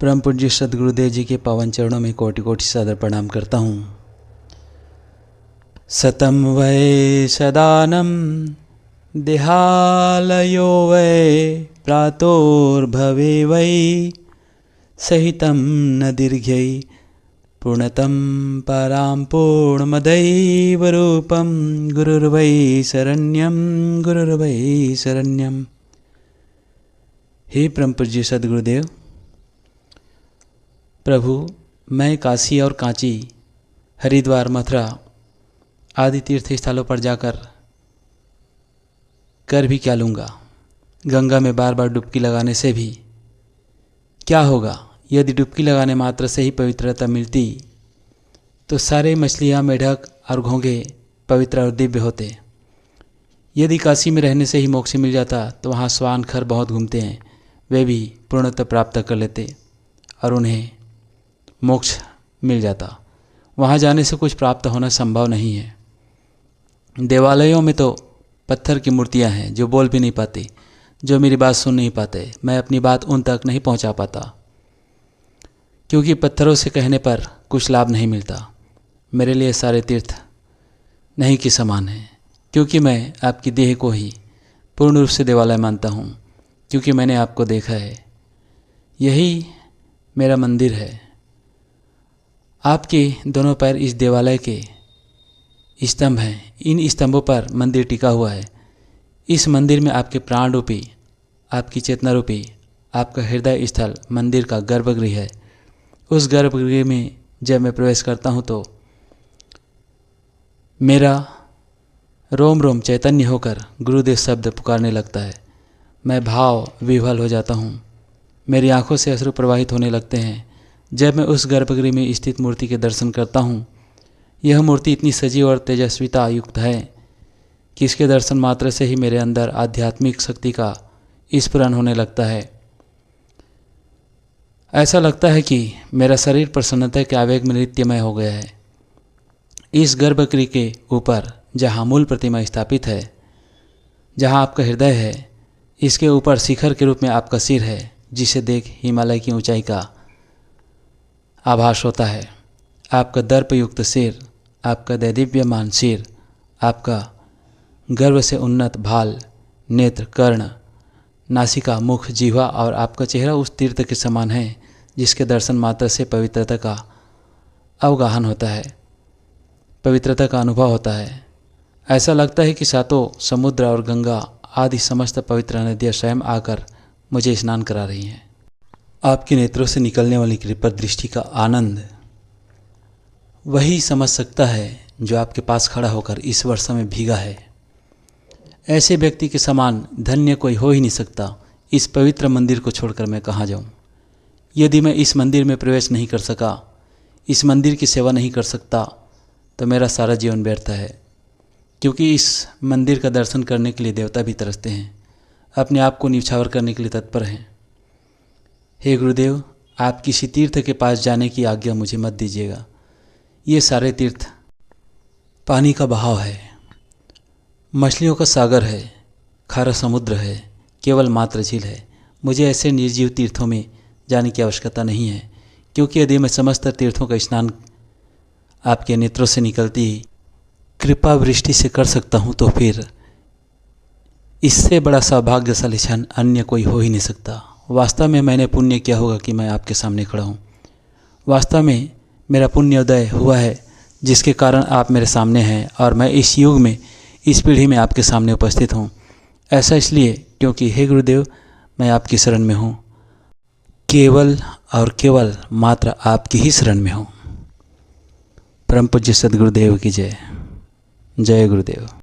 परम पूज्य सद्गुरुदेव जी के पावन चरणों में कोटि कोटि सादर प्रणाम करता हूँ। सतम वै सदानम देहालयो वै प्रातोर्भवे वै सहितं न दीर्घै पूर्णतं परां पूर्णमदैव रूपं गुरुर्वै शरण्यं। हे परम पूज्य सद्गुरुदेव प्रभु, मैं काशी और कांची, हरिद्वार, मथुरा आदि तीर्थ स्थलों पर जाकर कर भी क्या लूँगा। गंगा में बार बार डुबकी लगाने से भी क्या होगा। यदि डुबकी लगाने मात्र से ही पवित्रता मिलती तो सारे मछलियाँ, मेढक और घोंघे पवित्र और दिव्य होते। यदि काशी में रहने से ही मोक्ष मिल जाता तो वहाँ स्वान खर बहुत घूमते हैं, वे भी पूर्णता प्राप्त कर लेते और उन्हें मोक्ष मिल जाता। वहाँ जाने से कुछ प्राप्त होना संभव नहीं है। देवालयों में तो पत्थर की मूर्तियाँ हैं जो बोल भी नहीं पाती, जो मेरी बात सुन नहीं पाते। मैं अपनी बात उन तक नहीं पहुँचा पाता क्योंकि पत्थरों से कहने पर कुछ लाभ नहीं मिलता। मेरे लिए सारे तीर्थ नहीं के समान हैं, क्योंकि मैं आपकी देह को ही पूर्ण रूप से देवालय मानता हूँ, क्योंकि मैंने आपको देखा है। यही मेरा मंदिर है। आपके दोनों पैर इस देवालय के स्तंभ हैं। इन स्तंभों पर मंदिर टिका हुआ है। इस मंदिर में आपके प्राण रूपी, आपकी चेतना रूपी, आपका हृदय स्थल मंदिर का गर्भगृह है। उस गर्भगृह में जब मैं प्रवेश करता हूँ तो मेरा रोम रोम चैतन्य होकर गुरुदेव शब्द पुकारने लगता है। मैं भाव विह्वल हो जाता हूँ। मेरी आंखों से अश्रु प्रवाहित होने लगते हैं जब मैं उस गर्भगृह में स्थित मूर्ति के दर्शन करता हूँ। यह मूर्ति इतनी सजीव और तेजस्विता युक्त है कि इसके दर्शन मात्र से ही मेरे अंदर आध्यात्मिक शक्ति का स्फुरण होने लगता है। ऐसा लगता है कि मेरा शरीर प्रसन्नता के आवेग में नृत्यमय हो गया है। इस गर्भगृह के ऊपर जहाँ मूल प्रतिमा स्थापित है, जहाँ आपका हृदय है, इसके ऊपर शिखर के रूप में आपका सिर है, जिसे देख हिमालय की ऊंचाई का आभास होता है। आपका दर्पयुक्त सिर, आपका दैदिव्यमान सिर, आपका गर्व से उन्नत भाल, नेत्र, कर्ण, नासिका, मुख, जिह्वा और आपका चेहरा उस तीर्थ के समान है जिसके दर्शन मात्र से पवित्रता का अवगाहन होता है, पवित्रता का अनुभव होता है। ऐसा लगता है कि सातों समुद्र और गंगा आदि समस्त पवित्र नदियाँ स्वयं आकर मुझे स्नान करा रही हैं। आपके नेत्रों से निकलने वाली कृपा दृष्टि का आनंद वही समझ सकता है जो आपके पास खड़ा होकर इस वर्षा में भीगा है। ऐसे व्यक्ति के समान धन्य कोई हो ही नहीं सकता। इस पवित्र मंदिर को छोड़कर मैं कहाँ जाऊँ। यदि मैं इस मंदिर में प्रवेश नहीं कर सका, इस मंदिर की सेवा नहीं कर सकता, तो मेरा सारा जीवन व्यर्थ है। क्योंकि इस मंदिर का दर्शन करने के लिए देवता भी तरसते हैं, अपने आप को न्यौछावर करने के लिए तत्पर हैं। हे गुरुदेव, आप किसी तीर्थ के पास जाने की आज्ञा मुझे मत दीजिएगा। ये सारे तीर्थ पानी का बहाव है, मछलियों का सागर है, खारा समुद्र है, केवल मात्र झील है। मुझे ऐसे निर्जीव तीर्थों में जाने की आवश्यकता नहीं है, क्योंकि यदि मैं समस्त तीर्थों का स्नान आपके नेत्रों से निकलती कृपा वृष्टि से कर सकता हूँ, तो फिर इससे बड़ा सौभाग्यशाली क्षण अन्य कोई हो ही नहीं सकता। वास्तव में मैंने पुण्य किया होगा कि मैं आपके सामने खड़ा हूँ। वास्तव में मेरा पुण्योदय हुआ है, जिसके कारण आप मेरे सामने हैं और मैं इस युग में, इस पीढ़ी में आपके सामने उपस्थित हूँ। ऐसा इसलिए क्योंकि हे गुरुदेव, मैं आपकी शरण में हूँ, केवल और केवल मात्र आपकी ही शरण में हूँ। परम पूज्य सद्गुरुदेव की जय। जय गुरुदेव।